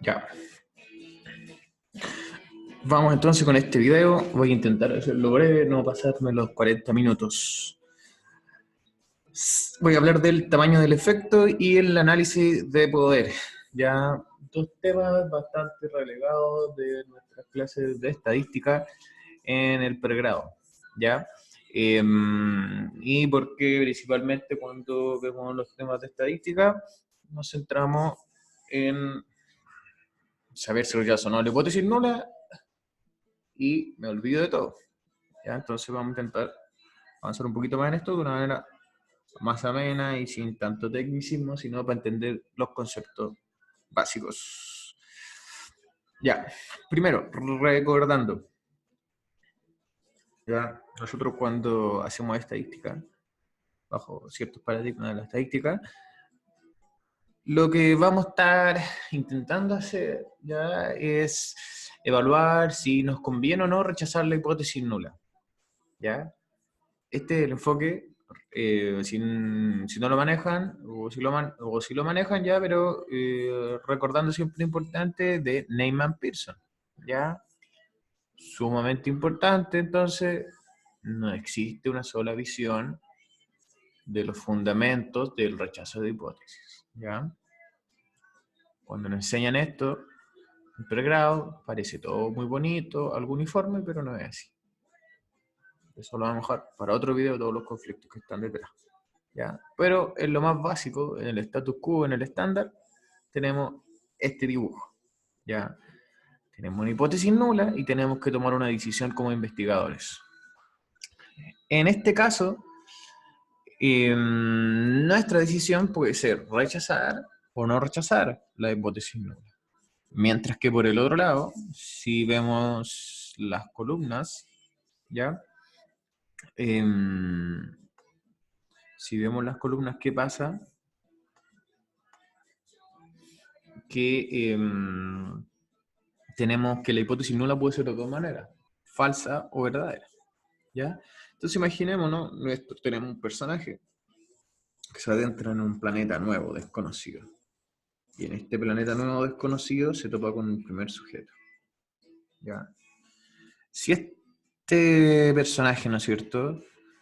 Ya. Vamos entonces con este video. Voy a intentar hacerlo breve, no pasarme los 40 minutos. Voy a hablar del tamaño del efecto y el análisis de poder. Ya, dos temas bastante relegados de nuestras clases de estadística en el pregrado. ¿Ya? Y porque principalmente cuando vemos los temas de estadística nos centramos en saber si rechazo o no la hipótesis nula y me olvido de todo. ¿Ya? Entonces vamos a intentar avanzar un poquito más en esto de una manera más amena y sin tanto tecnicismo, sino para entender los conceptos básicos. Ya, primero, recordando, ya, nosotros cuando hacemos estadística, bajo ciertos paradigmas de la estadística, lo que vamos a estar intentando hacer ya es evaluar si nos conviene o no rechazar la hipótesis nula. ¿Ya? Este es el enfoque, si no lo manejan, o si lo manejan ya, pero recordando siempre lo importante de Neyman Pearson, ¿ya? Sumamente importante, entonces, no existe una sola visión de los fundamentos del rechazo de hipótesis, ¿ya? Cuando nos enseñan esto, en pregrado, parece todo muy bonito, algo uniforme, pero no es así. Eso lo vamos a dejar para otro video, todos los conflictos que están detrás. ¿Ya? Pero en lo más básico, en el status quo, en el estándar, tenemos este dibujo. ¿Ya? Tenemos una hipótesis nula y tenemos que tomar una decisión como investigadores. En este caso, nuestra decisión puede ser rechazar o no rechazar la hipótesis nula. Mientras que por el otro lado, si vemos las columnas, ¿ya? Si vemos las columnas, ¿qué pasa? Que tenemos que la hipótesis nula puede ser de dos maneras, falsa o verdadera. ¿Ya? Entonces imaginémonos, tenemos un personaje que se adentra en un planeta nuevo, desconocido. Y en este planeta nuevo desconocido se topa con un primer sujeto. ¿Ya? Si este personaje, ¿no es cierto?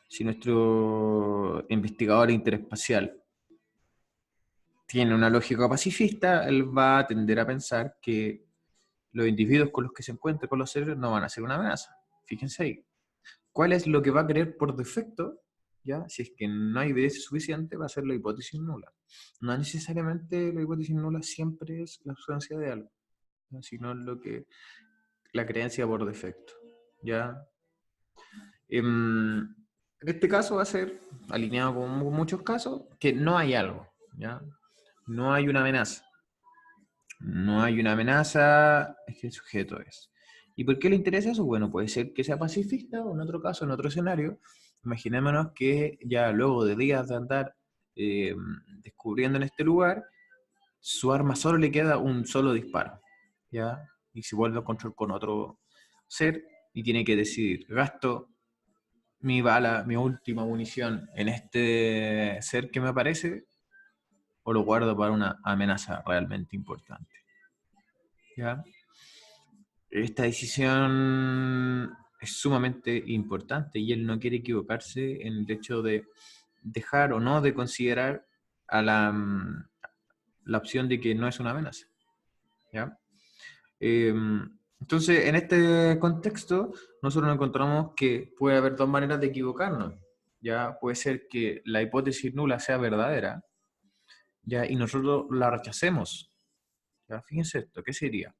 Si nuestro investigador interespacial tiene una lógica pacifista, él va a tender a pensar que los individuos con los que se encuentre, con los seres, no van a ser una amenaza. Fíjense ahí. ¿Cuál es lo que va a querer por defecto? ¿Ya? Si es que no hay evidencia suficiente, va a ser la hipótesis nula. No necesariamente la hipótesis nula siempre es la ausencia de algo, ¿no? Sino la creencia por defecto. ¿Ya? En este caso va a ser, alineado con muchos casos, que no hay algo. ¿Ya? No hay una amenaza. No hay una amenaza, es que el sujeto es. ¿Y por qué le interesa eso? Bueno, puede ser que sea pacifista o en otro caso, en otro escenario, imaginémonos que ya luego de días de andar descubriendo en este lugar, su arma solo le queda un solo disparo, ¿ya? Y se vuelve a encontrar con otro ser y tiene que decidir, ¿gasto mi bala, mi última munición en este ser que me aparece o lo guardo para una amenaza realmente importante? ¿Ya? Esta decisión es sumamente importante y él no quiere equivocarse en el hecho de dejar o no de considerar a la opción de que no es una amenaza. ¿Ya? Entonces, en este contexto, nosotros nos encontramos que puede haber dos maneras de equivocarnos. ¿Ya? Puede ser que la hipótesis nula sea verdadera, ¿ya? Y nosotros la rechacemos. ¿Ya? Fíjense esto, ¿qué sería?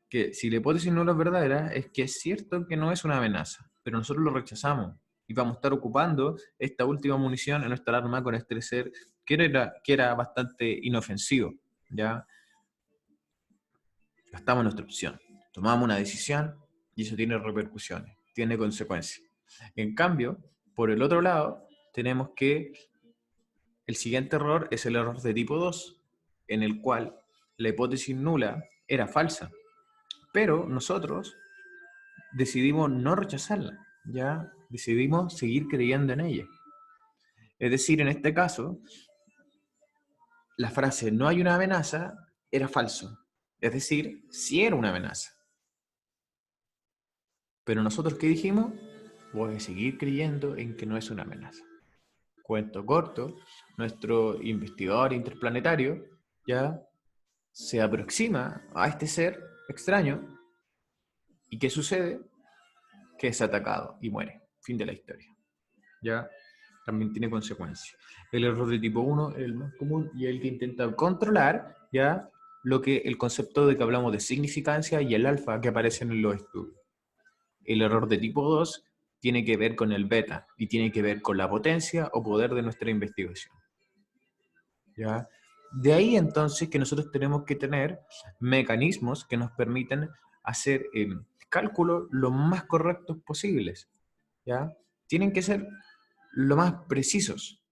Que si la hipótesis no es verdadera, es que es cierto que no es una amenaza, pero nosotros lo rechazamos y vamos a estar ocupando esta última munición en nuestra arma con este ser que era bastante inofensivo, ¿ya? Gastamos nuestra opción, tomamos una decisión y eso tiene repercusiones, tiene consecuencias. En cambio, por el otro lado, tenemos que el siguiente error es el error de tipo 2, en el cual la hipótesis nula era falsa, pero nosotros decidimos no rechazarla, ya decidimos seguir creyendo en ella. Es decir, en este caso, la frase no hay una amenaza era falso, Es decir, sí era una amenaza. Pero nosotros, ¿qué dijimos? Voy a seguir creyendo en que no es una amenaza. Cuento corto, nuestro investigador interplanetario ya se aproxima a este ser extraño y ¿qué sucede? Que es atacado y muere. Fin de la historia. ¿Ya? También tiene consecuencias. El error de tipo 1 es el más común y el que intenta controlar, ¿ya? Lo que el concepto de que hablamos de significancia y el alfa que aparecen en los estudios. El error de tipo 2 tiene que ver con el beta y tiene que ver con la potencia o poder de nuestra investigación. ¿Ya? De ahí entonces que nosotros tenemos que tener mecanismos que nos permiten hacer cálculos lo más correctos posibles. ¿Ya? Tienen que ser lo más precisos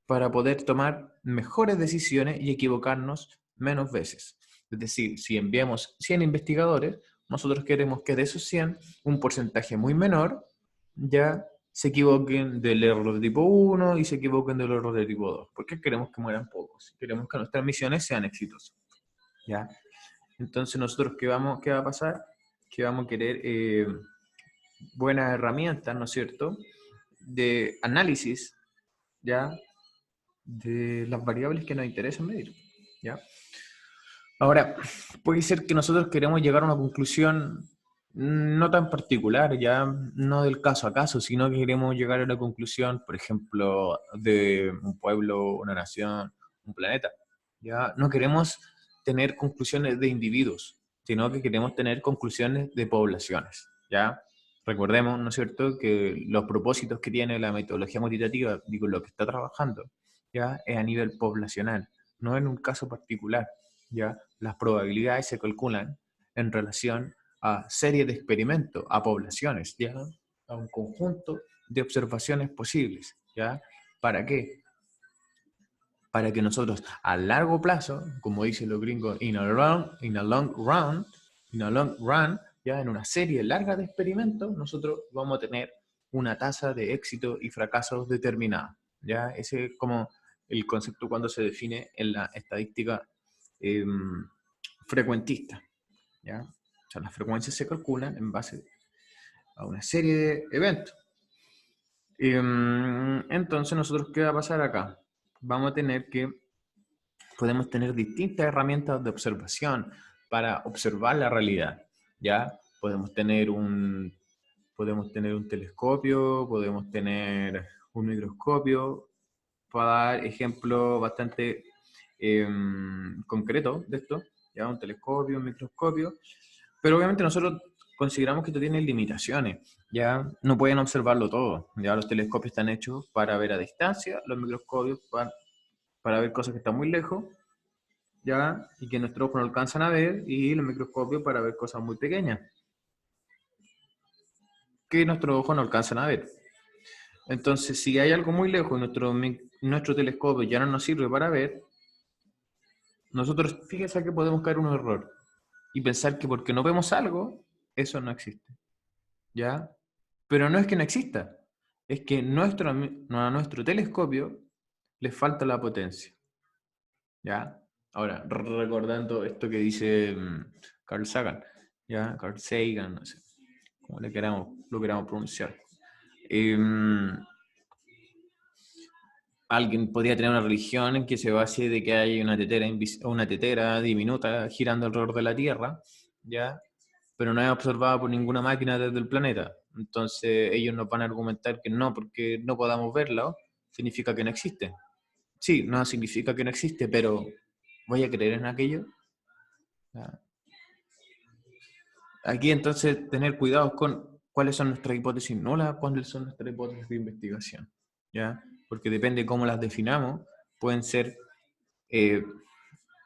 para poder tomar mejores decisiones y equivocarnos menos veces. Es decir, si enviamos 100 investigadores, nosotros queremos que de esos 100, un porcentaje muy menor ya se equivoquen del error de tipo 1 y se equivoquen del error de tipo 2. Porque queremos que mueran pocos. Queremos que nuestras misiones sean exitosas. ¿Ya? Entonces nosotros, ¿qué va a pasar? Que vamos a querer buenas herramientas, ¿no es cierto?, de análisis, ¿ya?, de las variables que nos interesan medir, ¿ya? Ahora, puede ser que nosotros queremos llegar a una conclusión no tan particular, ya no del caso a caso, sino que queremos llegar a una conclusión, por ejemplo, de un pueblo, una nación, un planeta. Ya no queremos tener conclusiones de individuos, sino que queremos tener conclusiones de poblaciones. Ya recordemos, ¿no es cierto?, que los propósitos que tiene la metodología cuantitativa, digo, lo que está trabajando, ya es a nivel poblacional, no en un caso particular. ¿Ya? Las probabilidades se calculan en relación a series de experimentos, a poblaciones, ¿ya? A un conjunto de observaciones posibles. ¿Ya? ¿Para qué? Para que nosotros a largo plazo, como dicen los gringos, in a long run, ¿ya? En una serie larga de experimentos, nosotros vamos a tener una tasa de éxito y fracasos determinada. ¿Ya? Ese es como el concepto cuando se define en la estadística frecuentista, ¿ya? O sea, las frecuencias se calculan en base a una serie de eventos. Entonces, nosotros, ¿qué va a pasar acá? Vamos a tener que, podemos tener distintas herramientas de observación para observar la realidad, ¿ya? Podemos tener un telescopio, podemos tener un microscopio, para dar ejemplo bastante concreto de esto, ya un telescopio, un microscopio, pero obviamente nosotros consideramos que esto tiene limitaciones, ya no pueden observarlo todo, ya los telescopios están hechos para ver a distancia, los microscopios para ver cosas que están muy lejos, ya, y que nuestros ojos no alcanzan a ver, y los microscopios para ver cosas muy pequeñas, que nuestros ojos no alcanzan a ver. Entonces, si hay algo muy lejos y nuestro telescopio ya no nos sirve para ver, nosotros, fíjense que podemos caer en un error y pensar que porque no vemos algo, eso no existe. ¿Ya? Pero no es que no exista, es que a nuestro telescopio le falta la potencia. ¿Ya? Ahora, recordando esto que dice Carl Sagan, ¿ya? Carl Sagan, no sé, como lo queramos pronunciar. Alguien podría tener una religión en que se base de que hay una tetera diminuta girando alrededor de la Tierra, ¿ya? Pero no es observada por ninguna máquina desde el planeta. Entonces ellos nos van a argumentar que no, porque no podamos verla, significa que no existe. Sí, no significa que no existe, pero ¿voy a creer en aquello? ¿Ya? Aquí entonces tener cuidado con cuáles son nuestras hipótesis nulas, cuáles son nuestras hipótesis de investigación, ¿ya? Porque depende de cómo las definamos, pueden ser,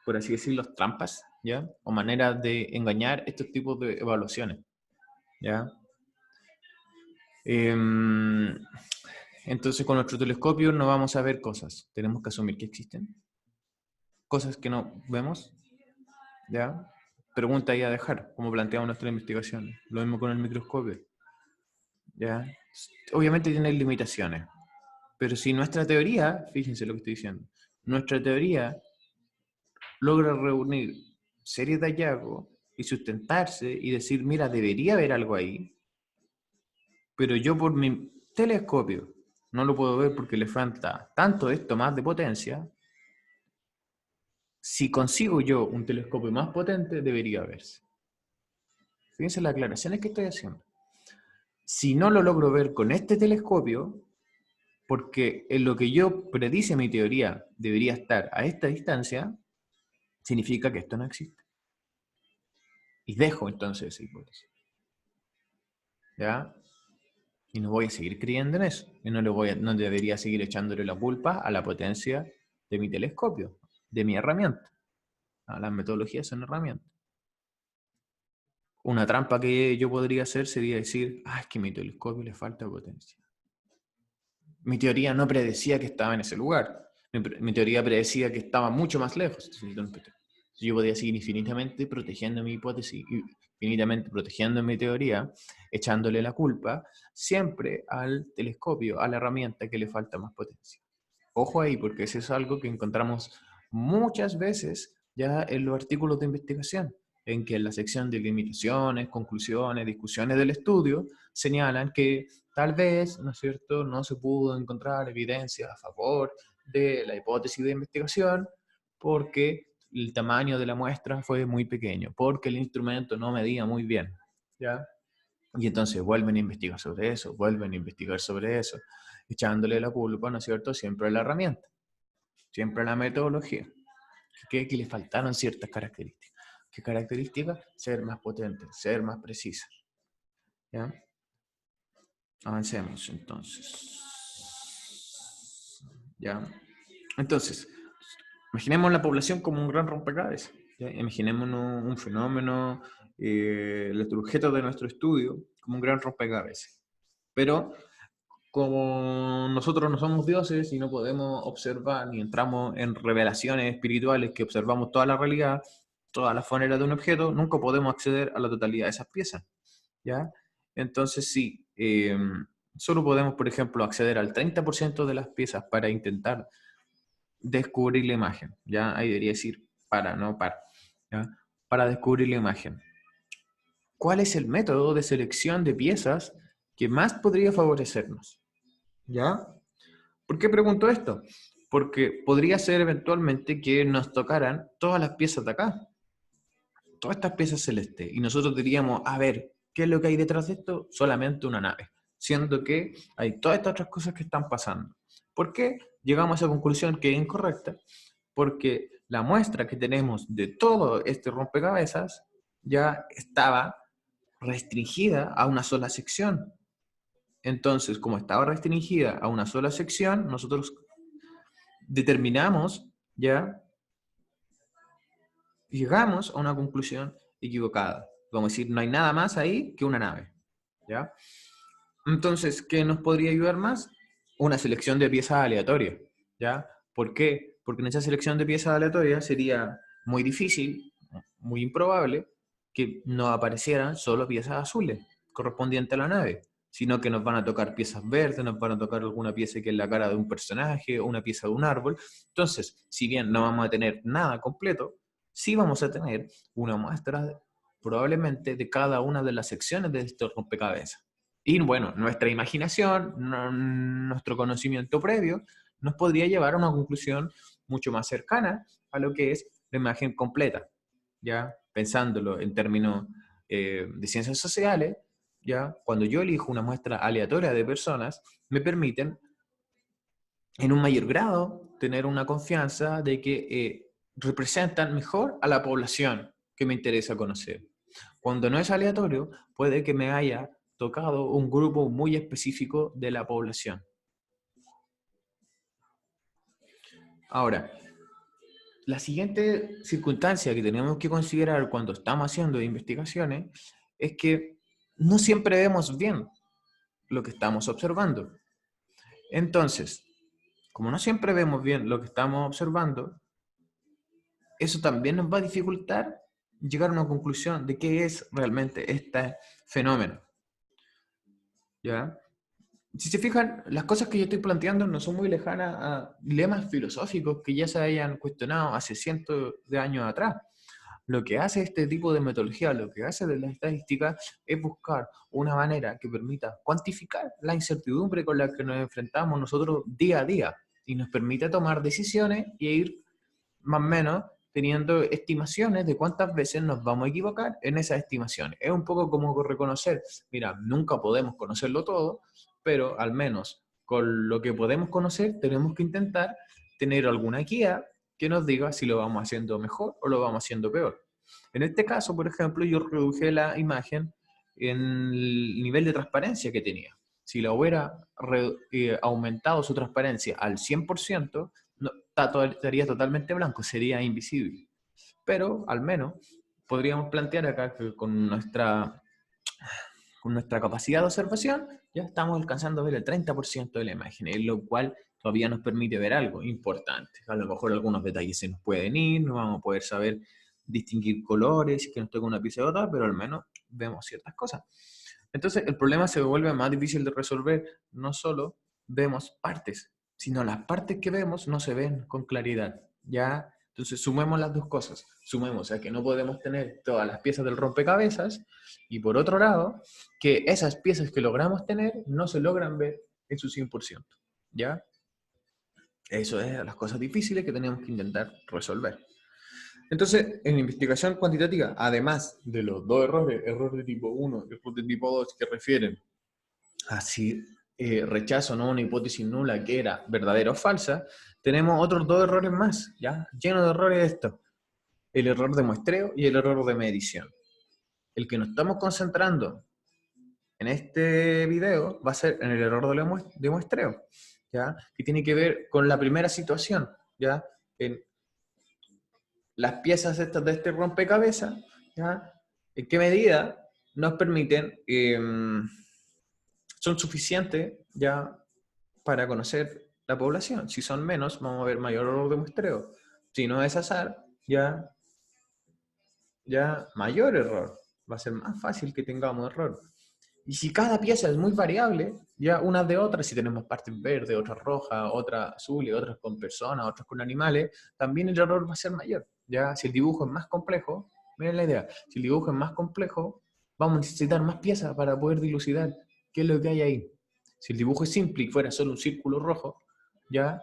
por así decirlo, trampas, ¿ya? O maneras de engañar estos tipos de evaluaciones, ¿ya? Entonces con nuestro telescopio no vamos a ver cosas, tenemos que asumir que existen, cosas que no vemos, ¿ya? Pregunta ahí a dejar, como planteamos nuestra investigación. Lo mismo con el microscopio, ¿ya? Obviamente tiene limitaciones, pero si nuestra teoría, fíjense lo que estoy diciendo, nuestra teoría logra reunir series de hallazgos y sustentarse y decir, mira, debería haber algo ahí, pero yo por mi telescopio no lo puedo ver porque le falta tanto esto más de potencia. Si consigo yo un telescopio más potente, debería verse. Fíjense las aclaraciones que estoy haciendo. Si no lo logro ver con este telescopio, porque en lo que yo predice mi teoría debería estar a esta distancia, significa que esto no existe. Y dejo entonces esa hipótesis. ¿Ya? Y no voy a seguir creyendo en eso. Y no debería seguir echándole la culpa a la potencia de mi telescopio, de mi herramienta. Las metodologías son herramientas. Una trampa que yo podría hacer sería decir, es que a mi telescopio le falta potencia. Mi teoría no predecía que estaba en ese lugar. Mi teoría predecía que estaba mucho más lejos. Yo podía seguir infinitamente protegiendo mi hipótesis, infinitamente protegiendo mi teoría, echándole la culpa siempre al telescopio, a la herramienta que le falta más potencia. Ojo ahí, porque eso es algo que encontramos muchas veces ya en los artículos de investigación, en que en la sección de limitaciones, conclusiones, discusiones del estudio, señalan que tal vez, ¿no es cierto?, no se pudo encontrar evidencia a favor de la hipótesis de investigación porque el tamaño de la muestra fue muy pequeño, porque el instrumento no medía muy bien, ¿ya? Y entonces vuelven a investigar sobre eso, vuelven a investigar sobre eso, echándole la culpa, ¿no es cierto?, siempre a la herramienta, siempre a la metodología, que le faltaron ciertas características. ¿Qué características? Ser más potente, ser más precisa. ¿Ya? Avancemos entonces. ¿Ya? Entonces, imaginemos la población como un gran rompecabezas. ¿Ya? Imaginémonos un fenómeno, el objeto de nuestro estudio, como un gran rompecabezas. Pero como nosotros no somos dioses y no podemos observar ni entramos en revelaciones espirituales que observamos toda la realidad, todas las faneras de un objeto, nunca podemos acceder a la totalidad de esas piezas. ¿Ya? Entonces sí, solo podemos, por ejemplo, acceder al 30% de las piezas para intentar descubrir la imagen. ¿Ya? Ahí debería decir para, no para. ¿Ya? Para descubrir la imagen. ¿Cuál es el método de selección de piezas que más podría favorecernos? ¿Ya? ¿Por qué pregunto esto? Porque podría ser eventualmente que nos tocaran todas las piezas de acá, todas estas piezas celestes, y nosotros diríamos, a ver, ¿qué es lo que hay detrás de esto? Solamente una nave, siendo que hay todas estas otras cosas que están pasando. ¿Por qué llegamos a esa conclusión que es incorrecta? Porque la muestra que tenemos de todo este rompecabezas ya estaba restringida a una sola sección. Entonces, como estaba restringida a una sola sección, nosotros determinamos, ya, llegamos a una conclusión equivocada. Vamos a decir, no hay nada más ahí que una nave, ¿ya? Entonces, ¿qué nos podría ayudar más? Una selección de piezas aleatorias, ¿ya? ¿Por qué? Porque en esa selección de piezas aleatorias sería muy difícil, muy improbable, que nos aparecieran solo piezas azules correspondientes a la nave, sino que nos van a tocar piezas verdes, nos van a tocar alguna pieza que es la cara de un personaje o una pieza de un árbol. Entonces, si bien no vamos a tener nada completo, sí vamos a tener una muestra probablemente de cada una de las secciones de este rompecabezas. Y bueno, nuestra imaginación, nuestro conocimiento previo, nos podría llevar a una conclusión mucho más cercana a lo que es la imagen completa. ¿Ya? Pensándolo en términos de ciencias sociales, ¿ya? Cuando yo elijo una muestra aleatoria de personas, me permiten en un mayor grado tener una confianza de que representan mejor a la población que me interesa conocer. Cuando no es aleatorio, puede que me haya tocado un grupo muy específico de la población. Ahora, la siguiente circunstancia que tenemos que considerar cuando estamos haciendo investigaciones es que no siempre vemos bien lo que estamos observando. Entonces, como no siempre vemos bien lo que estamos observando, eso también nos va a dificultar llegar a una conclusión de qué es realmente este fenómeno. ¿Ya? Si se fijan, las cosas que yo estoy planteando no son muy lejanas a dilemas filosóficos que ya se hayan cuestionado hace cientos de años atrás. Lo que hace este tipo de metodología, lo que hace de la estadística, es buscar una manera que permita cuantificar la incertidumbre con la que nos enfrentamos nosotros día a día y nos permite tomar decisiones y ir más o menos teniendo estimaciones de cuántas veces nos vamos a equivocar en esas estimaciones. Es un poco como reconocer, mira, nunca podemos conocerlo todo, pero al menos con lo que podemos conocer tenemos que intentar tener alguna guía que nos diga si lo vamos haciendo mejor o lo vamos haciendo peor. En este caso, por ejemplo, yo reduje la imagen en el nivel de transparencia que tenía. Si la hubiera aumentado su transparencia al 100%, no, estaría totalmente blanco, sería invisible. Pero al menos podríamos plantear acá que con nuestra capacidad de observación ya estamos alcanzando a ver el 30% de la imagen, lo cual todavía nos permite ver algo importante. A lo mejor algunos detalles se nos pueden ir, no vamos a poder saber distinguir colores, que nos toca una pieza de otra, pero al menos vemos ciertas cosas. Entonces el problema se vuelve más difícil de resolver. No solo vemos partes, sino las partes que vemos no se ven con claridad. ¿Ya? Entonces sumemos las dos cosas. Sumemos a que no podemos tener todas las piezas del rompecabezas y por otro lado, que esas piezas que logramos tener no se logran ver en su 100%. ¿Ya? Eso es las cosas difíciles que tenemos que intentar resolver. Entonces, en investigación cuantitativa, además de los dos errores, error de tipo 1 y error de tipo 2, que refieren a si rechazo o no una hipótesis nula que era verdadera o falsa, tenemos otros dos errores más, ¿ya? Lleno de errores esto. El error de muestreo y el error de medición. El que nos estamos concentrando en este video va a ser en el error de muestreo, ¿ya? Que tiene que ver con la primera situación, ¿ya? En las piezas estas de este rompecabezas, ¿ya? ¿En qué medida nos permiten, son suficientes ya para conocer la población? Si son menos, vamos a ver mayor error de muestreo. Si no es azar, ya mayor error. Va a ser más fácil que tengamos error. Y si cada pieza es muy variable, ya unas de otras, si tenemos partes verdes, otras rojas, otras azules, otras con personas, otras con animales, también el error va a ser mayor. Ya si el dibujo es más complejo, miren la idea, si el dibujo es más complejo, vamos a necesitar más piezas para poder dilucidar qué es lo que hay ahí. Si el dibujo es simple y fuera solo un círculo rojo, ya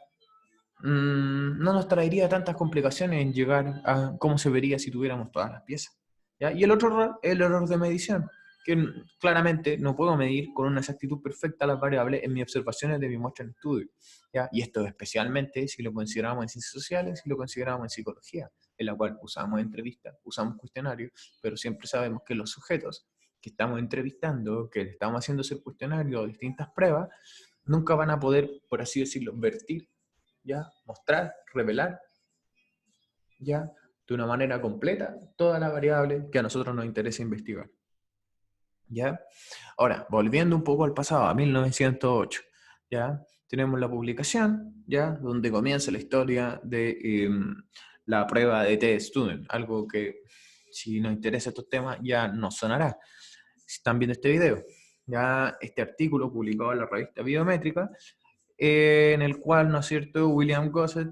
no nos traería tantas complicaciones en llegar a cómo se vería si tuviéramos todas las piezas. ¿Ya? Y el otro error es el error de medición, que claramente no puedo medir con una exactitud perfecta las variables en mis observaciones de mi muestra en estudio. ¿Ya? Y esto especialmente si lo consideramos en ciencias sociales y lo consideramos en psicología, en la cual usamos entrevistas, usamos cuestionarios, pero siempre sabemos que los sujetos que estamos entrevistando, que le estamos haciendo ese cuestionario o distintas pruebas, nunca van a poder, por así decirlo, vertir, ya, mostrar, revelar, ya, de una manera completa, toda la variable que a nosotros nos interesa investigar. ¿Ya? Ahora, volviendo un poco al pasado, a 1908, ¿ya? Tenemos la publicación, ¿ya? Donde comienza la historia de la prueba de T-Student, algo que si nos interesa estos temas ya nos sonará. Si están viendo este video, ya este artículo publicado en la revista Biométrica, en el cual, ¿no es cierto?, William Gosset,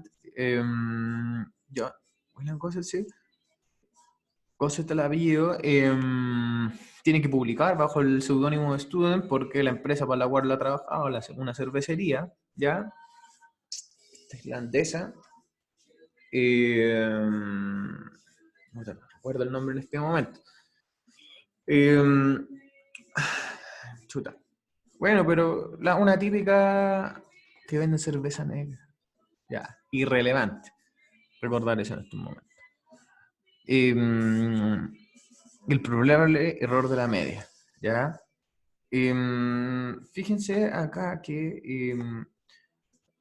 William Gosset, sí, Gosset el apellido, tiene que publicar bajo el seudónimo de Student porque la empresa para la cual la trabajaba, una cervecería, ¿ya? Esta irlandesa, no recuerdo el nombre en este momento. Chuta. Bueno, pero una típica que vende cerveza negra. Ya, irrelevante recordar eso en estos momentos. El probable error de la media, ¿ya? Fíjense acá que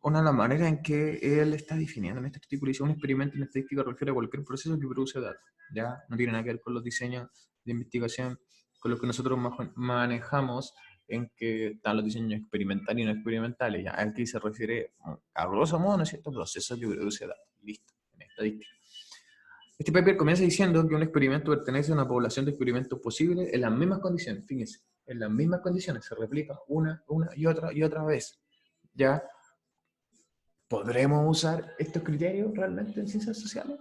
una de las maneras en que él está definiendo en este artículo dice: un experimento en estadística refiere a cualquier proceso que produce datos, ¿ya? No tiene nada que ver con los diseños de investigación con los que nosotros manejamos, en que están los diseños experimentales y no experimentales, ¿ya? Aquí se refiere a grosso modo, ¿no es cierto?, procesos que produce datos, listo, en estadística. Este paper comienza diciendo que un experimento pertenece a una población de experimentos posibles en las mismas condiciones, fíjense, en las mismas condiciones, se replica una y otra vez, ¿ya? ¿Podremos usar estos criterios realmente en ciencias sociales?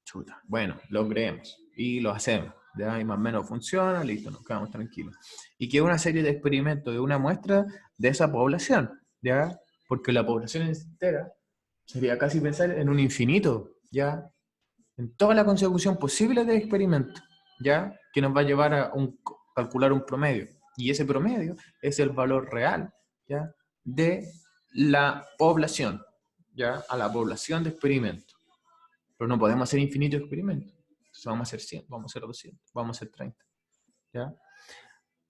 Chuta, bueno, lo creemos y lo hacemos. ¿Ya? Y más o menos funciona, listo, nos quedamos tranquilos. Y que una serie de experimentos de una muestra de esa población, ¿ya? Porque la población entera sería casi pensar en un infinito, ¿ya? En toda la consecución posible de experimentos, ¿ya? Que nos va a llevar a calcular un promedio. Y ese promedio es el valor real, ¿ya? De la población, ¿ya? A la población de experimentos. Pero no podemos hacer infinitos experimentos. Entonces vamos a hacer 100, vamos a hacer 200, vamos a hacer 30, ¿ya?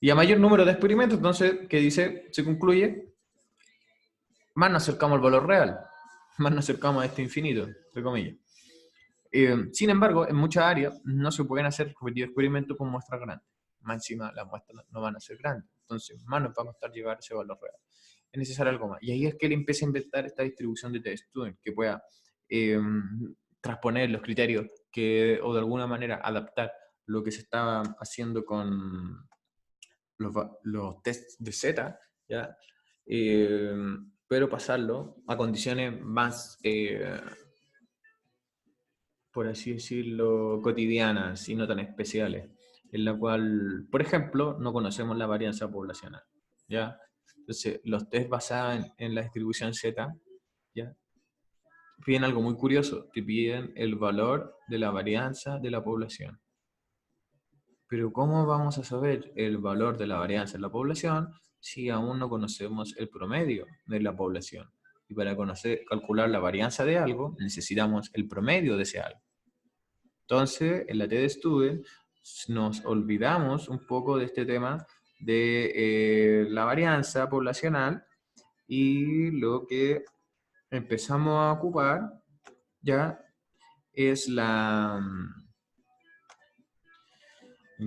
Y a mayor número de experimentos, entonces, ¿qué dice? Se concluye, más nos acercamos al valor real, más nos acercamos a este infinito, entre comillas. Sin embargo, en muchas áreas no se pueden hacer repetidos experimentos con muestras grandes. Más encima, las muestras no van a ser grandes. Entonces, más nos va a costar llegar a ese valor real. Es necesario algo más. Y ahí es que él empieza a inventar esta distribución de T-Student que pueda transponer los criterios o de alguna manera adaptar lo que se estaba haciendo con los tests de Z, ¿ya? Pero pasarlo a condiciones más, por así decirlo, cotidianas y no tan especiales, en la cual, por ejemplo, no conocemos la varianza poblacional, ¿ya? Entonces, los test basados en la distribución Z, ¿ya? Piden algo muy curioso, te piden el valor de la varianza de la población. Pero ¿cómo vamos a saber el valor de la varianza en la población si aún no conocemos el promedio de la población? Y para calcular la varianza de algo, necesitamos el promedio de ese algo. Entonces, en la T-Student nos olvidamos un poco de este tema de la varianza poblacional y lo que empezamos a ocupar ya es en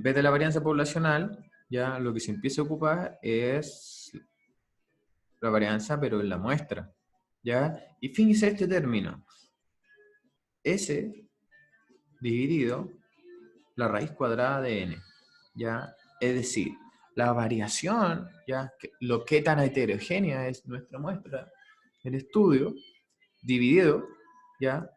vez de la varianza poblacional, ya lo que se empieza a ocupar es la varianza, pero en la muestra, ¿ya? Y fíjense este término, S dividido la raíz cuadrada de n, ¿ya? Es decir, la variación, ¿ya? Lo que tan heterogénea es nuestra muestra, el estudio, dividido, ¿ya?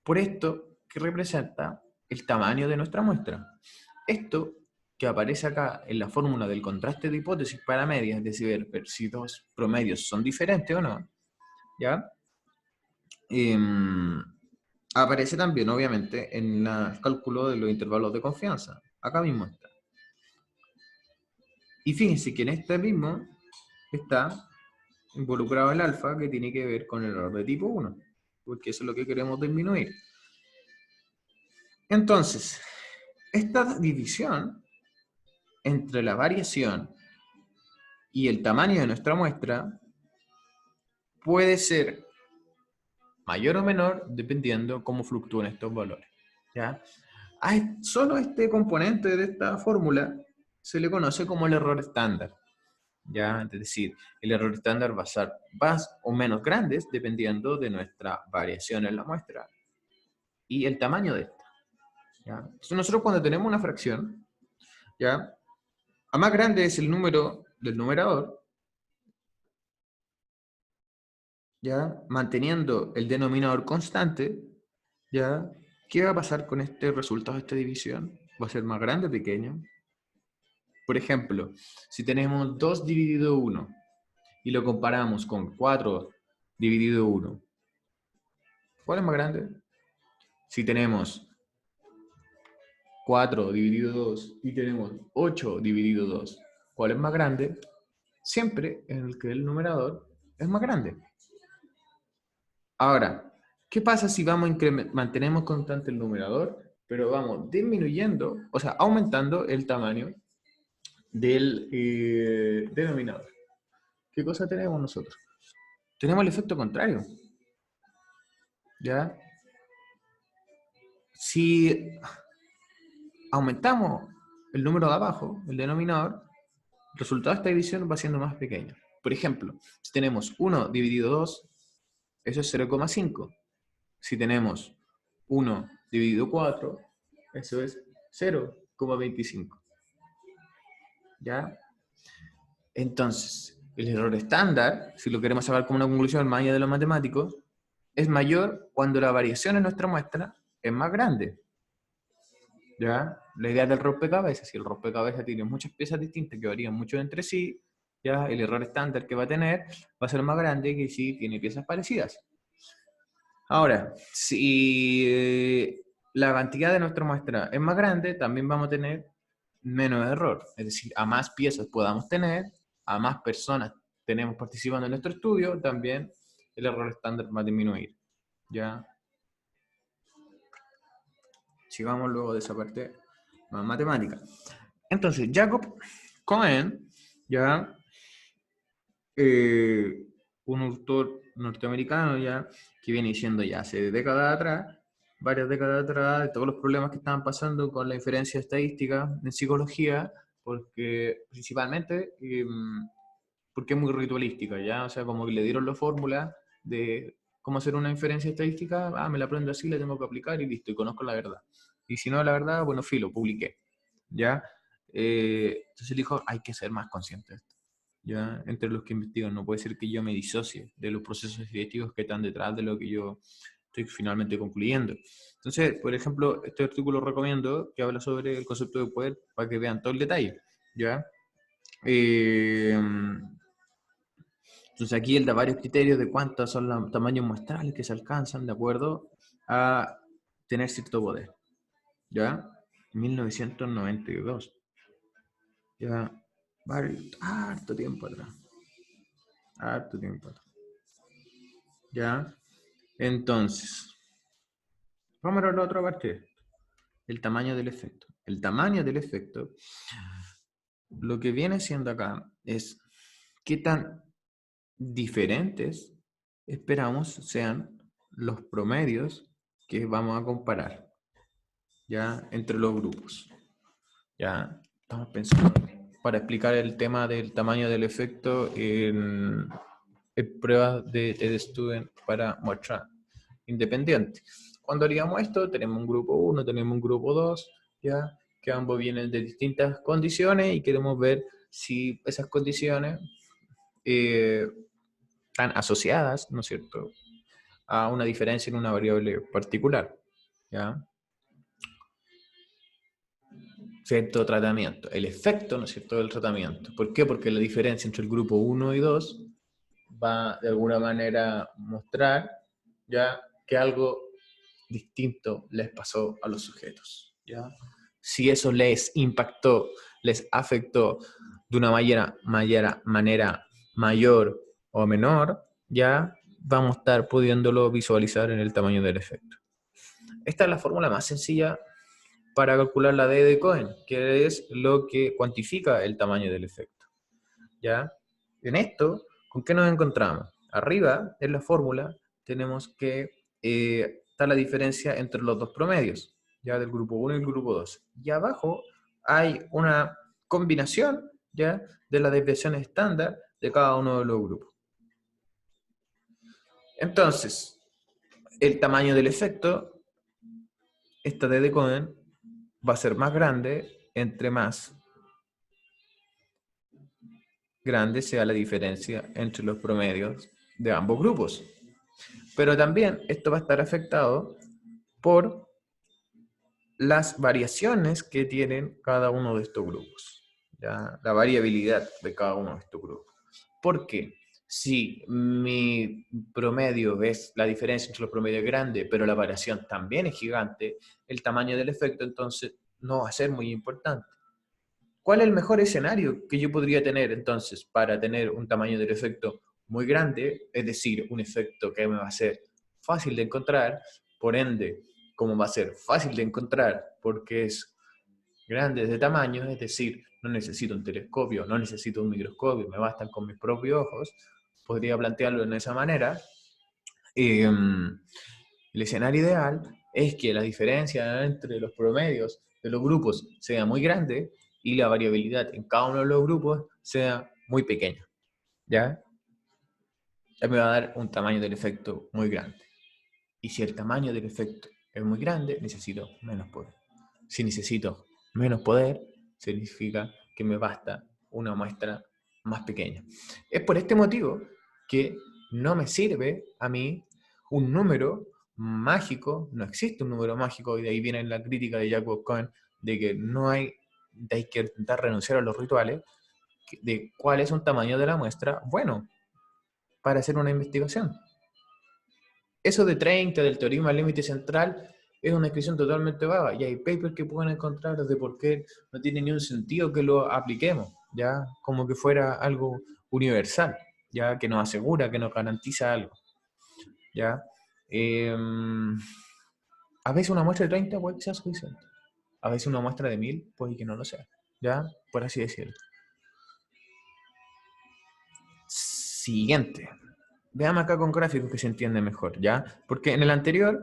Por esto que representa el tamaño de nuestra muestra. Esto que aparece acá en la fórmula del contraste de hipótesis para medias, es decir, ver si dos promedios son diferentes o no, ¿ya? Aparece también, obviamente, en el cálculo de los intervalos de confianza. Acá mismo está. Y fíjense que en este mismo está involucrado el alfa, que tiene que ver con el error de tipo 1, porque eso es lo que queremos disminuir. Entonces, esta división entre la variación y el tamaño de nuestra muestra puede ser mayor o menor dependiendo cómo fluctúen estos valores, ¿ya? Solo este componente de esta fórmula se le conoce como el error estándar, ¿ya? Es decir, el error estándar va a ser más o menos grandes dependiendo de nuestra variación en la muestra y el tamaño de esta, ¿ya? Entonces nosotros cuando tenemos una fracción, ¿ya? A más grande es el número del numerador, ¿ya? Manteniendo el denominador constante, ¿ya? ¿Qué va a pasar con este resultado de esta división? ¿Va a ser más grande o pequeño? Por ejemplo, si tenemos 2 dividido 1 y lo comparamos con 4 dividido 1, ¿cuál es más grande? Si tenemos 4 dividido 2 y tenemos 8 dividido 2, ¿cuál es más grande? Siempre en el que el numerador es más grande. Ahora, ¿qué pasa si mantenemos constante el numerador, pero vamos disminuyendo, o sea, aumentando el tamaño del denominador? ¿Qué cosa tenemos nosotros? Tenemos el efecto contrario, ¿ya? Si aumentamos el número de abajo, el denominador, el resultado de esta división va siendo más pequeño. Por ejemplo, si tenemos 1 dividido 2, eso es 0,5. Si tenemos 1 dividido 4, eso es 0,25. ¿Ya? Entonces, el error estándar, si lo queremos sacar como una conclusión más allá de lo matemático, es mayor cuando la variación en nuestra muestra es más grande. ¿Ya? La idea del rompecabezas, si el rompecabezas tiene muchas piezas distintas que varían mucho entre sí, ¿ya? El error estándar que va a tener va a ser más grande que si tiene piezas parecidas. Ahora, si la cantidad de nuestra muestra es más grande, también vamos a tener menos error. Es decir, a más piezas podamos tener, a más personas tenemos participando en nuestro estudio, también el error estándar va a disminuir. ¿Ya? Sigamos luego de esa parte más matemática. Entonces, Jacob Cohen, ya, un autor norteamericano ya, que viene diciendo ya hace décadas atrás, varias décadas atrás, de todos los problemas que estaban pasando con la inferencia estadística en psicología, porque principalmente porque es muy ritualística, ya, o sea, como que le dieron la fórmula de cómo hacer una inferencia estadística, me la aprendo así, la tengo que aplicar y listo, y conozco la verdad. Y si no la verdad, bueno, filo, publiqué, ¿ya? Entonces él dijo, hay que ser más consciente de esto, ¿ya? Entre los que investigan, no puede ser que yo me disocie de los procesos directivos que están detrás de lo que yo estoy finalmente concluyendo. Entonces, por ejemplo, este artículo recomiendo que habla sobre el concepto de poder para que vean todo el detalle, ¿ya? Entonces aquí él da varios criterios de cuántos son los tamaños muestrales que se alcanzan de acuerdo a tener cierto poder. ¿Ya? 1992. Ya, harto tiempo atrás. Harto tiempo atrás. ¿Ya? Entonces, vamos a ver la otra parte. El tamaño del efecto. El tamaño del efecto, lo que viene siendo acá es qué tan diferentes esperamos sean los promedios que vamos a comparar, ¿ya? Entre los grupos. Ya estamos pensando para explicar el tema del tamaño del efecto en pruebas de test student para muestra independiente. Cuando haríamos esto, tenemos un grupo 1, tenemos un grupo 2, ya, que ambos vienen de distintas condiciones y queremos ver si esas condiciones están asociadas, ¿no es cierto?, a una diferencia en una variable particular, ¿ya? Cierto tratamiento, el efecto, ¿no es cierto?, del tratamiento. ¿Por qué? Porque la diferencia entre el grupo 1 y 2 va de alguna manera mostrar ya que algo distinto les pasó a los sujetos, ¿ya? Si eso les impactó, les afectó de una manera mayor o menor, ya vamos a estar pudiéndolo visualizar en el tamaño del efecto. Esta es la fórmula más sencilla para calcular la D de Cohen, que es lo que cuantifica el tamaño del efecto, ¿ya? En esto, ¿con qué nos encontramos? Arriba, en la fórmula, tenemos que está la diferencia entre los dos promedios, ya del grupo 1 y el grupo 2. Y abajo hay una combinación, ya, de las desviaciones estándar de cada uno de los grupos. Entonces, el tamaño del efecto, esta D de Cohen, va a ser más grande entre más grande sea la diferencia entre los promedios de ambos grupos. Pero también esto va a estar afectado por las variaciones que tienen cada uno de estos grupos, ¿ya? La variabilidad de cada uno de estos grupos. ¿Por qué? Si mi promedio es la diferencia entre los promedios grande, pero la variación también es gigante, el tamaño del efecto entonces no va a ser muy importante. ¿Cuál es el mejor escenario que yo podría tener entonces para tener un tamaño del efecto muy grande? Es decir, un efecto que me va a ser fácil de encontrar, por ende, como va a ser fácil de encontrar porque es grande de tamaño, es decir, no necesito un telescopio, no necesito un microscopio, me bastan con mis propios ojos, podría plantearlo de esa manera. El escenario ideal es que la diferencia entre los promedios de los grupos sea muy grande y la variabilidad en cada uno de los grupos sea muy pequeña, ¿ya? Ya me va a dar un tamaño del efecto muy grande. Y si el tamaño del efecto es muy grande, necesito menos poder. Si necesito menos poder, significa que me basta una muestra más pequeña. Es por este motivo que no me sirve a mí un número mágico, no existe un número mágico, y de ahí viene la crítica de Jacob Cohen de que hay que intentar renunciar a los rituales, de cuál es un tamaño de la muestra bueno para hacer una investigación. Eso de 30, del teorema del límite central, es una descripción totalmente vaga, y hay papers que pueden encontrar de por qué no tiene ni un sentido que lo apliquemos, ya como que fuera algo universal, ya que nos asegura, que nos garantiza algo, ya. A veces una muestra de 30 puede que sea suficiente, a veces una muestra de 1000 puede que no lo sea, ya, por así decirlo. Siguiente. Veamos acá con gráficos que se entiende mejor, ¿ya? Porque en el anterior,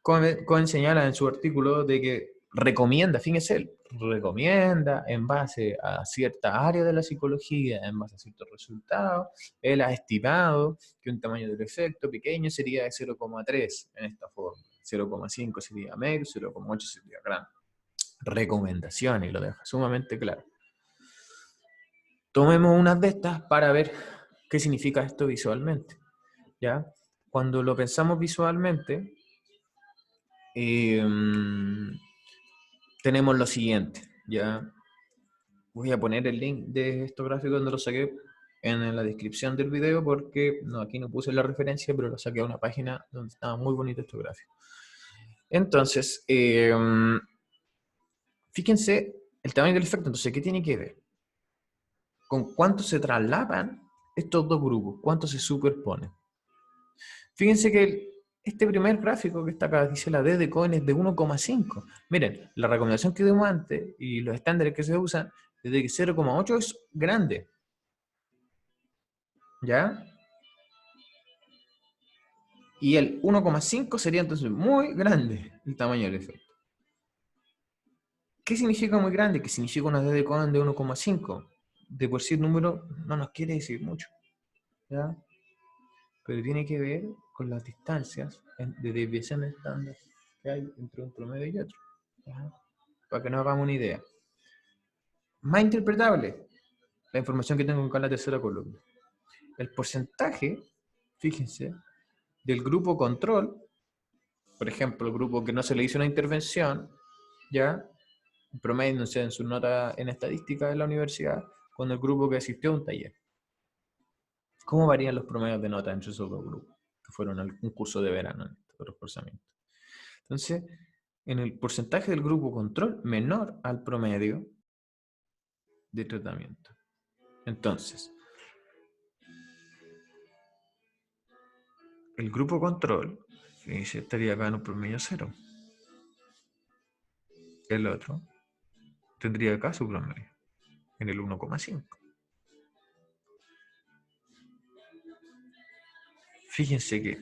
Cohen señala en su artículo de que recomienda, fíjense, él recomienda en base a cierta área de la psicología, en base a ciertos resultados, él ha estimado que un tamaño del efecto pequeño sería de 0,3 en esta forma, 0,5 sería medio, 0,8 sería grande. Recomendaciones, y lo deja sumamente claro. Tomemos unas de estas para ver qué significa esto visualmente, ¿ya? Cuando lo pensamos visualmente, tenemos lo siguiente, ¿ya? Voy a poner el link de estos gráficos donde lo saqué en la descripción del video, porque aquí no puse la referencia, pero lo saqué a una página donde estaba muy bonito estos gráficos. Entonces, fíjense el tamaño del efecto. Entonces, ¿qué tiene que ver? Con cuánto se traslapan estos dos grupos, cuánto se superponen. Fíjense que este primer gráfico que está acá dice la D de Cohen es de 1,5. Miren, la recomendación que dimos antes y los estándares que se usan es de que 0,8 es grande. ¿Ya? Y el 1,5 sería entonces muy grande el tamaño del efecto. ¿Qué significa muy grande? Que significa una D de Cohen de 1,5. De por sí el número no nos quiere decir mucho, ¿ya? Pero tiene que ver con las distancias de desviación estándar que hay entre un promedio y otro, ¿ya? Para que nos hagamos una idea. Más interpretable, la información que tengo acá en la tercera columna. El porcentaje, fíjense, del grupo control, por ejemplo, el grupo que no se le hizo una intervención, ¿ya? Promedio, no sé, en su nota en estadística de la universidad, con el grupo que asistió a un taller. ¿Cómo varían los promedios de nota entre esos dos grupos? Que fueron un curso de verano en este reforzamiento. Entonces, en el porcentaje del grupo control menor al promedio de tratamiento. Entonces, el grupo control, fíjense, estaría acá en un promedio 0. El otro tendría acá su promedio, en el 1,5. Fíjense que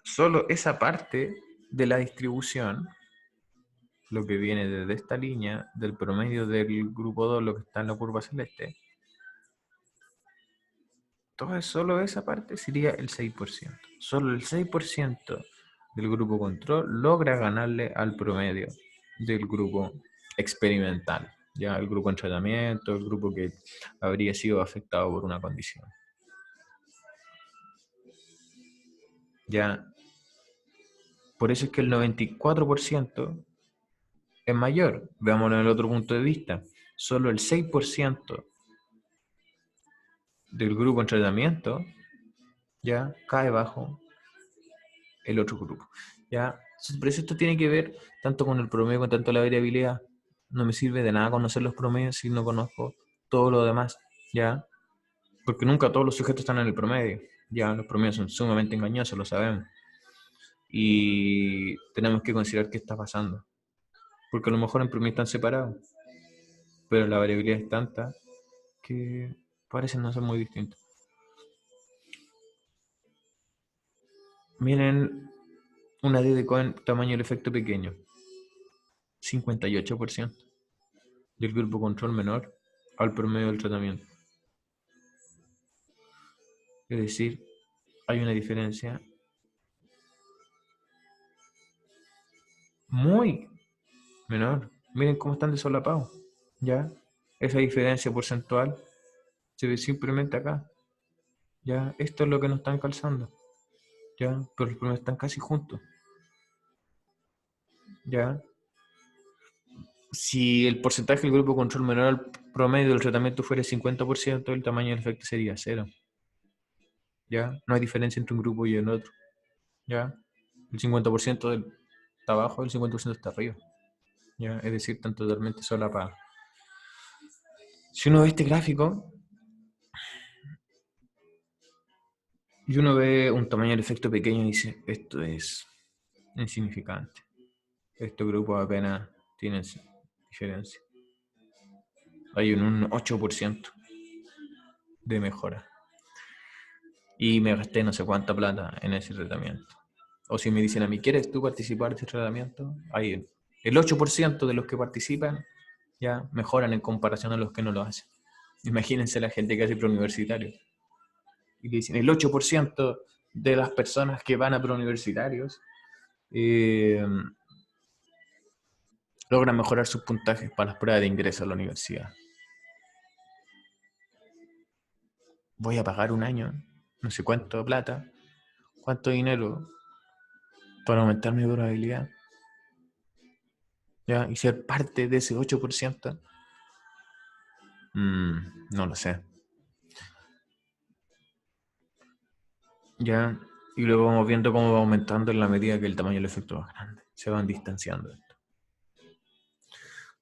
solo esa parte de la distribución, lo que viene desde esta línea del promedio del grupo 2, lo que está en la curva celeste, solo esa parte sería el 6%. Solo el 6% del grupo control logra ganarle al promedio del grupo experimental, ya el grupo en tratamiento, el grupo que habría sido afectado por una condición. Ya, por eso es que el 94% es mayor. Veámoslo en el otro punto de vista. Solo el 6% del grupo en tratamiento ya cae bajo el otro grupo. ¿Ya? Por eso esto tiene que ver tanto con el promedio, con tanto la variabilidad. No me sirve de nada conocer los promedios si no conozco todo lo demás, ¿ya? Porque nunca todos los sujetos están en el promedio, ¿ya? Los promedios son sumamente engañosos, lo sabemos. Y tenemos que considerar qué está pasando. Porque a lo mejor en promedio están separados, pero la variabilidad es tanta que parecen no ser muy distintos. Miren una D de Cohen tamaño del efecto pequeño. 58% del grupo control menor al promedio del tratamiento. Es decir, hay una diferencia muy menor. Miren cómo están desolapados. ¿Ya? Esa diferencia porcentual se ve simplemente acá. ¿Ya? Esto es lo que nos están calzando. ¿ya? Pero los promedios están casi juntos, ¿ya? Si el porcentaje del grupo control menor al promedio del tratamiento fuera 50%, el tamaño del efecto sería cero, ¿ya? No hay diferencia entre un grupo y el otro, ¿ya? El 50% está abajo, el 50% está arriba, ¿ya? Es decir, están totalmente solapados. Si uno ve este gráfico y uno ve un tamaño del efecto pequeño y dice, esto es insignificante. Estos grupos apenas tienen diferencia. Hay un 8% de mejora. Y me gasté no sé cuánta plata en ese tratamiento. O si me dicen a mí, ¿quieres tú participar de este tratamiento? Hay el 8% de los que participan ya mejoran en comparación a los que no lo hacen. Imagínense la gente que hace preuniversitarios. Y dicen, el 8% de las personas que van a preuniversitarios logran mejorar sus puntajes para las pruebas de ingreso a la universidad. Voy a pagar un año, no sé cuánto de plata, cuánto dinero para aumentar mi durabilidad, ¿ya? Y ser parte de ese 8%, no lo sé. ¿Ya? Y luego vamos viendo cómo va aumentando en la medida que el tamaño del efecto va grande. Se van distanciando esto.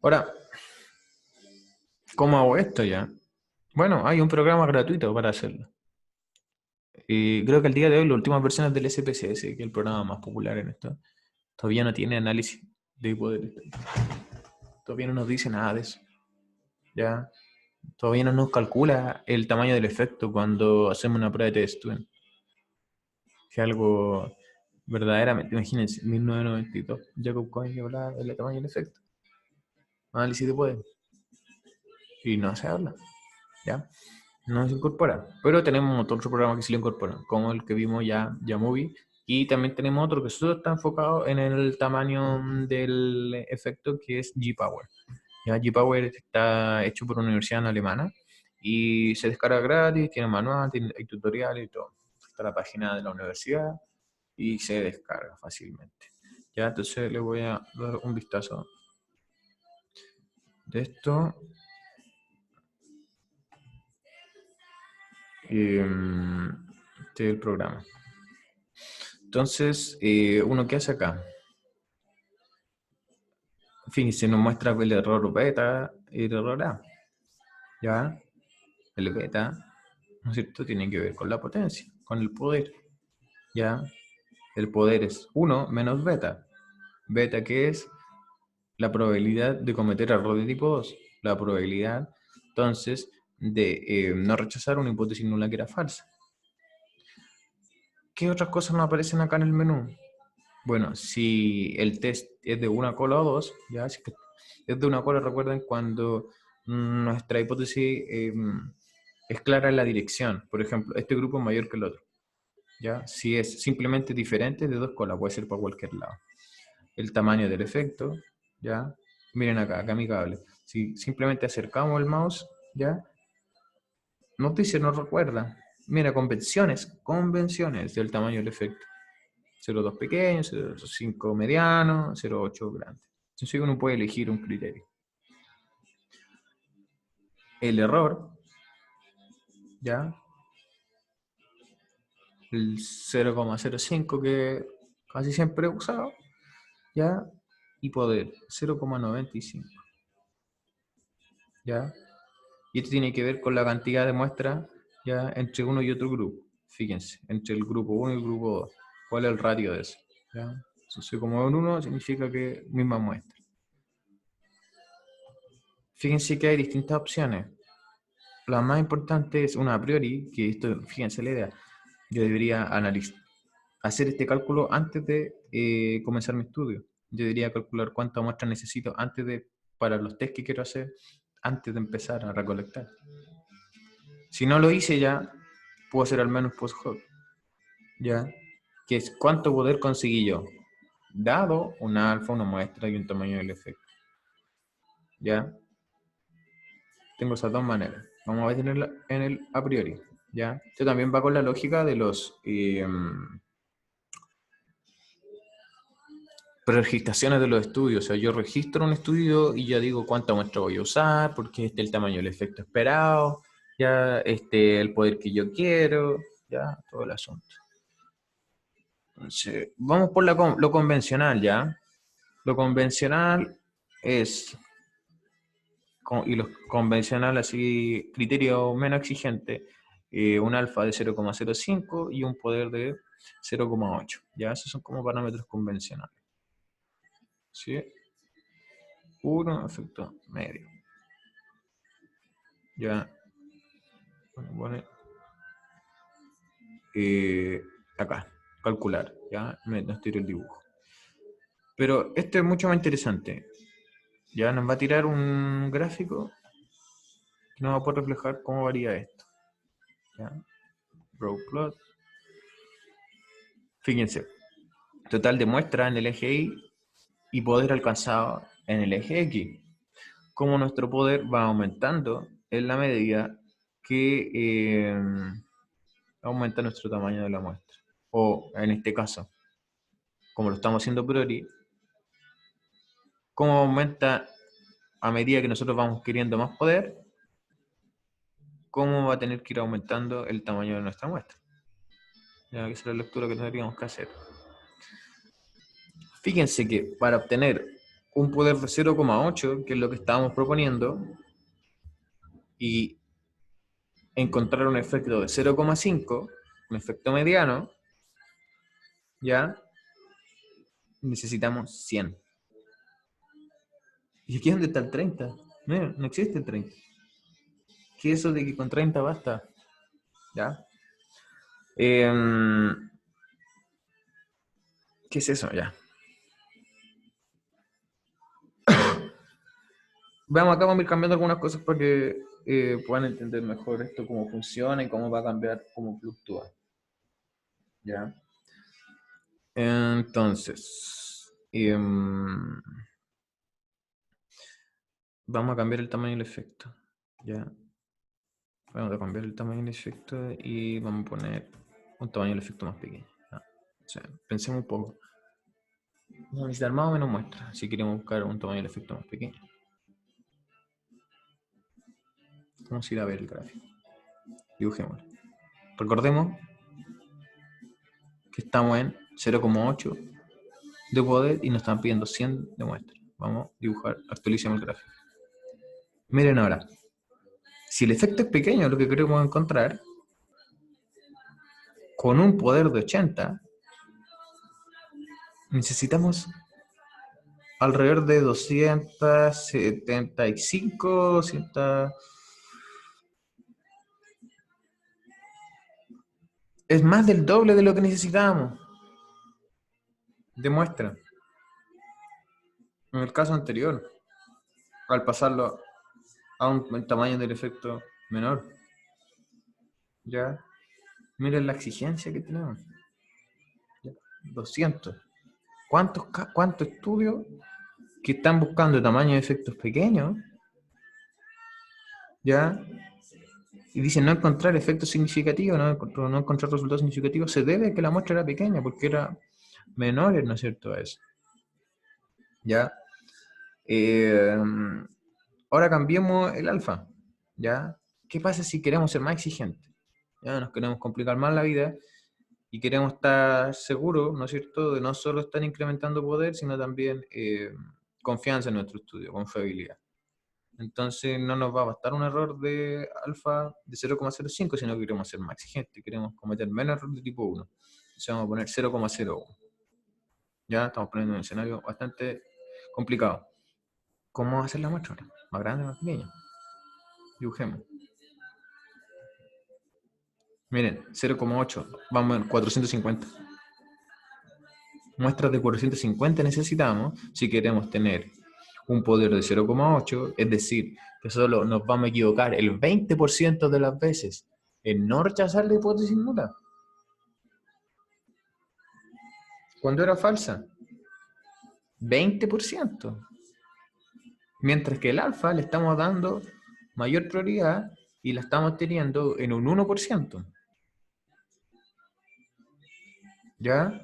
Ahora, ¿cómo hago esto ya? Bueno, hay un programa gratuito para hacerlo. Y creo que al día de hoy las últimas versiones del SPSS, que es el programa más popular en esto, todavía no tiene análisis de poder. Todavía no nos dice nada de eso. ¿Ya? Todavía no nos calcula el tamaño del efecto cuando hacemos una prueba de test student. Que algo verdaderamente, imagínense, 1992, Jacob Cohen hablaba del tamaño del efecto. Análisis de poder. Y no se habla, ¿ya? No se incorpora. Pero tenemos otro programa que sí lo incorporan, como el que vimos ya, Jamovie. Y también tenemos otro que solo está enfocado en el tamaño del efecto, que es G-Power. Ya, G-Power está hecho por una universidad alemana y se descarga gratis, tiene manual, hay tutoriales y todo. Está la página de la universidad y se descarga fácilmente. Ya, entonces le voy a dar un vistazo de esto. Este es el programa. Entonces, uno que hace acá. En fin, se nos muestra el error beta y el error A. ¿Ya? El beta, ¿no es cierto?, tiene que ver con la potencia, con el poder. ¿Ya? El poder es 1 menos beta. Beta, que es la probabilidad de cometer error de tipo 2. La probabilidad, entonces, de no rechazar una hipótesis nula que era falsa. ¿Qué otras cosas nos aparecen acá en el menú? Bueno, si el test es de una cola o dos, ya, si es de una cola, recuerden cuando nuestra hipótesis es clara en la dirección. Por ejemplo, este grupo es mayor que el otro. ¿Ya? Si es simplemente diferente de dos colas, puede ser para cualquier lado. El tamaño del efecto, ¿ya? Miren acá amigable. Si simplemente acercamos el mouse, ¿ya? Nos dice, nos recuerda. Mira, convenciones del tamaño del efecto. 0,2 pequeño, 0,5 mediano, 0,8 grande. Entonces uno puede elegir un criterio. El error, ¿ya? El 0,05 que casi siempre he usado, ¿ya? Y poder, 0,95, ¿ya? Y esto tiene que ver con la cantidad de muestras, ¿ya?, entre uno y otro grupo. Fíjense, entre el grupo 1 y el grupo 2. ¿Cuál es el ratio de eso? ¿Ya? Entonces, como en 1 significa que misma muestra. Fíjense que hay distintas opciones. La más importante es una a priori, que esto, fíjense la idea, yo debería hacer este cálculo antes de comenzar mi estudio. Yo debería calcular cuántas muestras necesito para los test que quiero hacer, antes de empezar a recolectar. Si no lo hice ya, puedo hacer al menos post-hoc, ¿ya? Que es cuánto poder conseguí yo, dado una alfa, una muestra y un tamaño del efecto, ¿ya? Tengo esas dos maneras. Vamos a ver en el a priori, ¿ya? Esto también va con la lógica de los Preregistraciones de los estudios. O sea, yo registro un estudio y ya digo cuánta muestra voy a usar, porque este es el tamaño del efecto esperado, ya el poder que yo quiero, ya todo el asunto. Entonces, vamos por lo convencional, ¿ya? Lo convencional es, y lo convencional así, criterio menos exigente, un alfa de 0,05 y un poder de 0,8. Ya, esos son como parámetros convencionales. ¿Sí? Uno, efecto medio. Ya, bueno, acá, calcular, ya, nos tiro el dibujo. Pero este es mucho más interesante. Ya nos va a tirar un gráfico que nos va a poder reflejar cómo varía esto. ¿Ya? Row plot. Fíjense, total de muestra en el eje Y y poder alcanzado en el eje X. Como nuestro poder va aumentando en la medida que aumenta nuestro tamaño de la muestra. O en este caso, como lo estamos haciendo a priori, cómo aumenta a medida que nosotros vamos queriendo más poder, cómo va a tener que ir aumentando el tamaño de nuestra muestra. Ya que esa es la lectura que tendríamos que hacer. Fíjense que para obtener un poder de 0,8, que es lo que estábamos proponiendo, y encontrar un efecto de 0,5, un efecto mediano, ya necesitamos 100. ¿Y aquí dónde está el 30? No existe el 30. ¿Qué es eso de que con 30 basta? ¿Ya? ¿Qué es eso? Ya. Veamos, acá vamos a ir cambiando algunas cosas para que puedan entender mejor esto, cómo funciona y cómo va a cambiar, cómo fluctúa. ¿Ya? Entonces, vamos a cambiar el tamaño del efecto. ¿Ya? Vamos a cambiar el tamaño del efecto y vamos a poner un tamaño del efecto más pequeño. ¿Ya? O sea, pensemos un poco. Vamos a necesitar más o menos muestras si queremos buscar un tamaño del efecto más pequeño. Vamos a ir a ver el gráfico. Dibujémoslo. Recordemos que estamos en 0,8 de poder y nos están pidiendo 100 de muestra. Vamos a dibujar, actualicemos el gráfico. Miren ahora, si el efecto es pequeño, lo que queremos encontrar, con un poder de 80, necesitamos alrededor de 275, 200... Es más del doble de lo que necesitábamos de muestra. En el caso anterior, al pasarlo a un tamaño del efecto menor. ¿Ya? Miren la exigencia que tenemos. 200. ¿Cuántos estudios que están buscando tamaño de efectos pequeños? ¿Ya? Y dicen no encontrar efectos significativos, no encontrar resultados significativos, se debe a que la muestra era pequeña, porque era menores, ¿no es cierto?, a eso. ¿Ya? Ahora cambiemos el alfa. ¿Ya? ¿Qué pasa si queremos ser más exigentes? ¿Ya? Nos queremos complicar más la vida y queremos estar seguros, ¿no es cierto?, de no solo estar incrementando poder, sino también confianza en nuestro estudio, confiabilidad. Entonces no nos va a bastar un error de alfa de 0,05, sino que queremos ser más exigentes, queremos cometer menos errores de tipo 1. Entonces vamos a poner 0,01. Ya estamos poniendo un escenario bastante complicado. ¿Cómo hacer la muestra? ¿Más grande o más pequeña? Dibujemos. Miren, 0,8, vamos en 450. Muestras de 450 necesitamos si queremos tener un poder de 0,8, es decir, que solo nos vamos a equivocar el 20% de las veces en no rechazar la hipótesis nula. Cuando era falsa, 20%. Mientras que el alfa le estamos dando mayor prioridad y la estamos teniendo en un 1%. ¿Ya?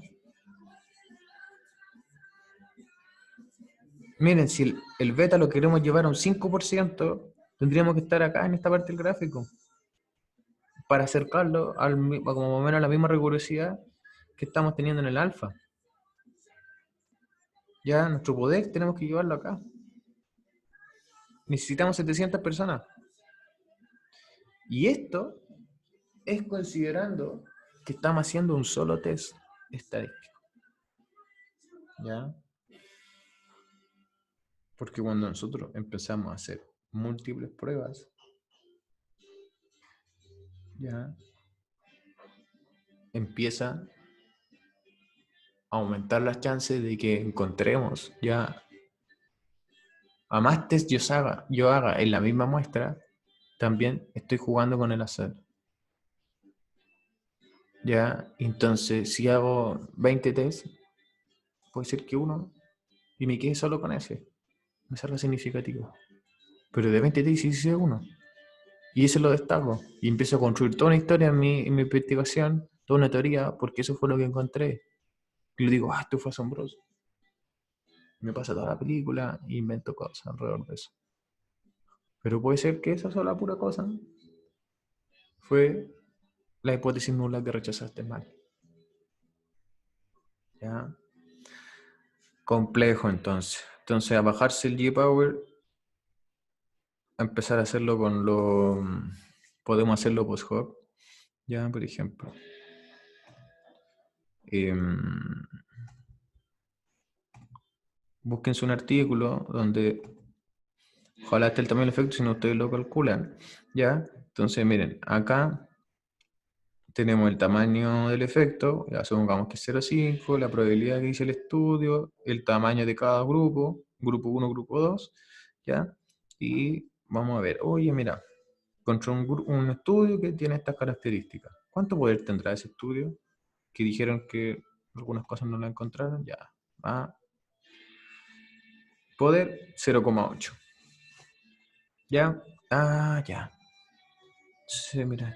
Miren, si el beta lo queremos llevar a un 5%, tendríamos que estar acá en esta parte del gráfico para acercarlo como más o menos a la misma rigurosidad que estamos teniendo en el alfa. Ya nuestro poder tenemos que llevarlo acá. Necesitamos 700 personas. Y esto es considerando que estamos haciendo un solo test estadístico. ¿Ya? Porque cuando nosotros empezamos a hacer múltiples pruebas, ya empieza a aumentar las chances de que encontremos ya a más test yo haga en la misma muestra, también estoy jugando con el azar. Ya, entonces si hago 20 test, puede ser que uno y me quede solo con ese. Me salga significativo. Pero de 20 test hice uno. Y ese lo destaco. Y empiezo a construir toda una historia en mi investigación, toda una teoría, porque eso fue lo que encontré. Y le digo, esto fue asombroso. Me pasa toda la película e invento cosas alrededor de eso. Pero puede ser que esa sola pura cosa fue la hipótesis nula que rechazaste mal. ¿Ya? Complejo entonces. Entonces a bajarse el G-Power, a empezar a hacerlo con lo... Podemos hacerlo post-hoc, ya, por ejemplo. Búsquense un artículo donde ojalá esté el tamaño del efecto si no ustedes lo calculan, ¿ya? Entonces miren, acá tenemos el tamaño del efecto, ya supongamos que es 0,5, la probabilidad que dice el estudio, el tamaño de cada grupo, grupo 1, grupo 2, ¿ya? Y vamos a ver, oye, mira, encontré un estudio que tiene estas características. ¿Cuánto poder tendrá ese estudio? Que dijeron que algunas cosas no la encontraron, ya. Poder 0,8. ¿Ya? Ya. Sí, mira,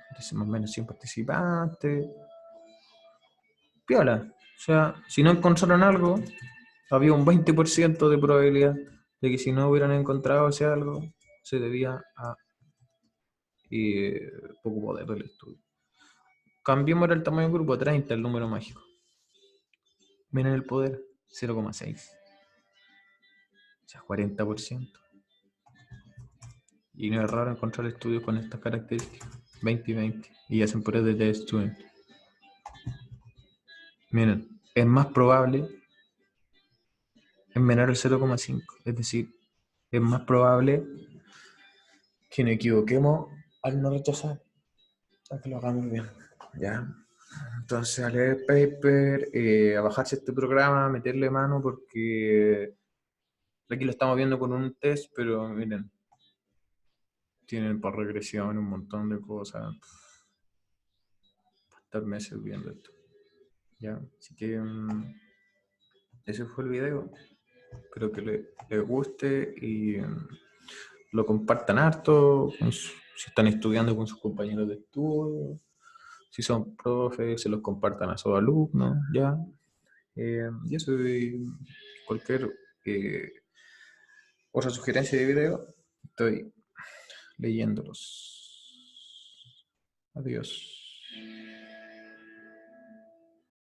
parece más o menos 100 participantes. Piola. O sea, si no encontraron algo, había un 20% de probabilidad de que si no hubieran encontrado ese algo, se debía a poco poder del estudio. Cambiemos el tamaño del grupo a 30, el número mágico. Miren el poder, 0,6. O sea, 40%. Y no es raro encontrar estudios con estas características. 20 y 20. Y hacen pruebas de test student. Miren, es más probable en menor al 0,5. Es decir, es más probable que nos equivoquemos al no rechazar, a que lo hagamos bien. ¿Ya? Entonces, a leer paper, a bajarse este programa, meterle mano, porque aquí lo estamos viendo con un test, pero miren, tienen por regresión un montón de cosas. Estar meses viendo esto. ¿Ya? Así que ese fue el video. Espero que les guste y lo compartan harto. Si están estudiando con sus compañeros de estudio, si son profes, se los compartan a sus alumnos, ¿ya? Y eso, cualquier otra sugerencia de video, estoy leyéndolos. Adiós.